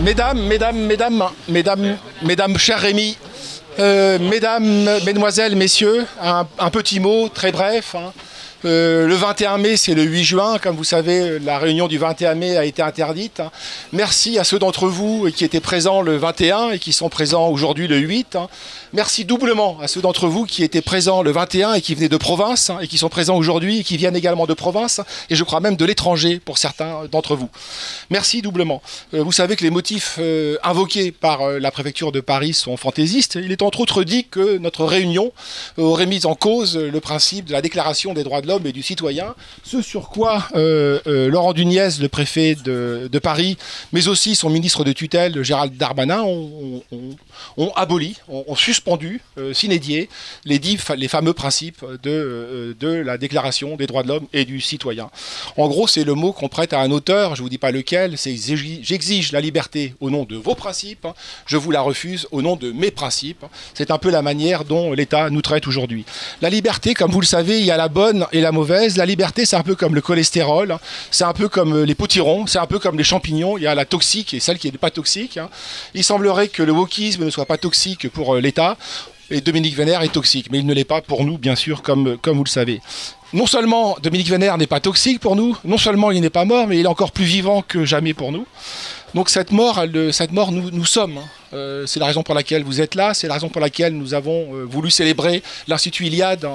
Mesdames, cher Rémi, mesdames, mesdemoiselles, messieurs, un petit mot très bref. Le 21 mai, c'est le 8 juin. Comme vous savez, la réunion du 21 mai a été interdite. Merci à ceux d'entre vous qui étaient présents le 21 et qui sont présents aujourd'hui le 8. Merci doublement à ceux d'entre vous qui étaient présents le 21 et qui venaient de province et qui sont présents aujourd'hui et qui viennent également de province et je crois même de l'étranger pour certains d'entre vous. Merci doublement. Vous savez que les motifs invoqués par la préfecture de Paris sont fantaisistes. Il est entre autres dit que notre réunion aurait mis en cause le principe de la déclaration des droits de l'homme et du citoyen, ce sur quoi Laurent Duniez, le préfet de Paris, mais aussi son ministre de tutelle, Gérald Darmanin, ont aboli, ont suspendu, sine-die, les fameux principes de la déclaration des droits de l'homme et du citoyen. En gros, c'est le mot qu'on prête à un auteur, je ne vous dis pas lequel, c'est « j'exige la liberté au nom de vos principes, je vous la refuse au nom de mes principes ». C'est un peu la manière dont l'État nous traite aujourd'hui. La liberté, comme vous le savez, il y a la bonne et la mauvaise. La liberté, c'est un peu comme le cholestérol, c'est un peu comme les potirons, c'est un peu comme les champignons. Il y a la toxique et celle qui n'est pas toxique. Il semblerait que le wokisme ne soit pas toxique pour l'État. Et Dominique Vénère est toxique, mais il ne l'est pas pour nous, bien sûr, comme vous le savez. Non seulement Dominique Vénère n'est pas toxique pour nous, non seulement il n'est pas mort, mais il est encore plus vivant que jamais pour nous. Donc cette mort, nous sommes. C'est la raison pour laquelle vous êtes là, c'est la raison pour laquelle nous avons voulu célébrer l'Institut Iliade,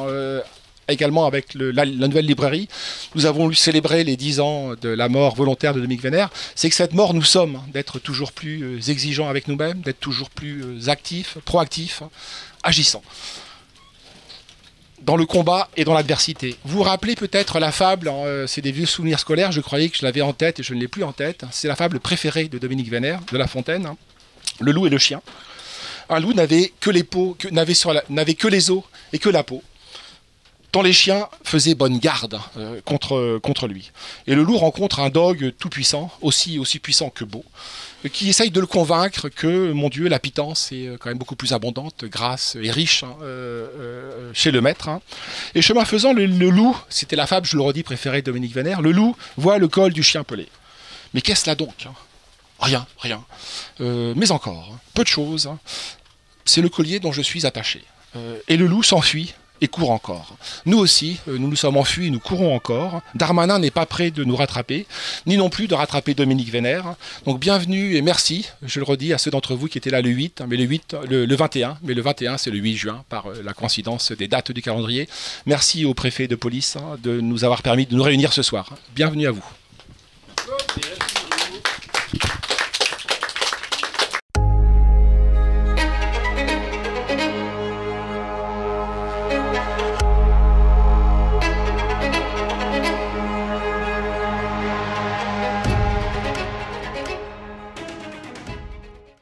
également avec la nouvelle librairie. Nous avons voulu célébrer les 10 ans de la mort volontaire de Dominique Vénère. C'est que cette mort, nous sommes, d'être toujours plus exigeants avec nous-mêmes, d'être toujours plus actifs, proactifs, agissants dans le combat et dans l'adversité. Vous vous rappelez peut-être la fable, c'est des vieux souvenirs scolaires, je croyais que je l'avais en tête et je ne l'ai plus en tête. C'est la fable préférée de Dominique Vénère, de La Fontaine, le loup et le chien. Un loup n'avait que les os et que la peau, tant les chiens faisaient bonne garde contre lui. Et le loup rencontre un dogue tout puissant, aussi puissant que beau, qui essaye de le convaincre que, mon Dieu, la pitance est quand même beaucoup plus abondante, grasse et riche chez le maître. Et chemin faisant, le loup, c'était la fable, je le redis, préférée de Dominique Vénère, le loup voit le col du chien pelé. Mais qu'est-ce là donc? Rien. Mais encore, peu de choses. C'est le collier dont je suis attaché. Et le loup s'enfuit et court encore. Nous aussi, nous nous sommes enfuis et nous courons encore. Darmanin n'est pas prêt de nous rattraper, ni non plus de rattraper Dominique Vénère. Donc bienvenue et merci, je le redis, à ceux d'entre vous qui étaient là le 8, mais le 21, mais le 21 c'est le 8 juin, par la coïncidence des dates du calendrier. Merci au préfet de police de nous avoir permis de nous réunir ce soir. Bienvenue à vous.